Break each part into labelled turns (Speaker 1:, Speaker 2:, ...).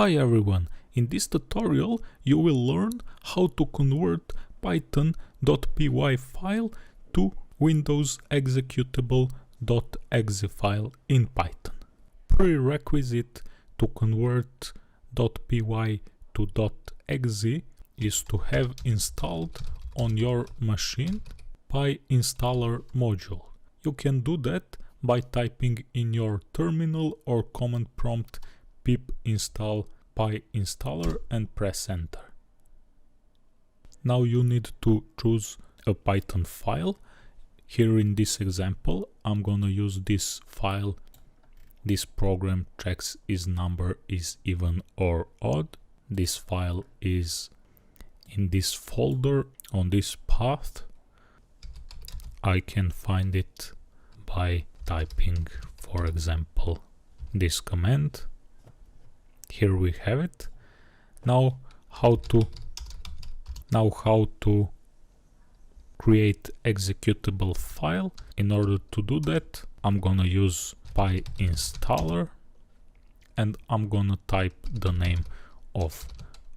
Speaker 1: Hi everyone, in this tutorial you will learn how to convert python.py file to Windows Executable.exe file in Python. Prerequisite to convert .py to .exe is to have installed on your machine pyinstaller module. You can do that by typing in your terminal or command prompt pip install pyinstaller and press enter. Now you need to choose a Python file. Here in this example I'm gonna use this file. This program checks is number is even or odd. This file is in this folder on this path. I can find it by typing, for example, this command. Here we have it. Now how to create executable file. In order to do that, I'm gonna use pyinstaller and I'm gonna type the name of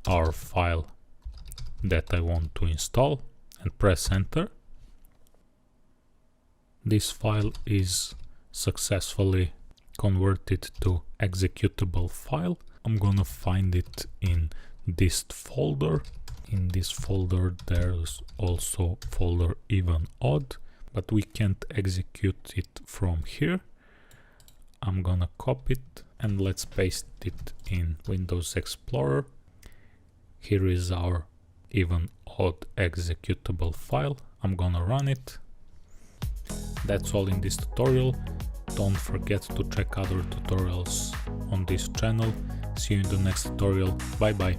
Speaker 1: our file that I want to install and press enter. This file is successfully converted to executable file. I'm gonna find it in this folder. In this folder there's also folder even odd, but we can't execute it from here. I'm gonna copy it and let's paste it in Windows Explorer. Here is our even odd executable file. I'm gonna run it. That's all in this tutorial. Don't forget to check other tutorials on this channel. See you in the next tutorial. Bye bye.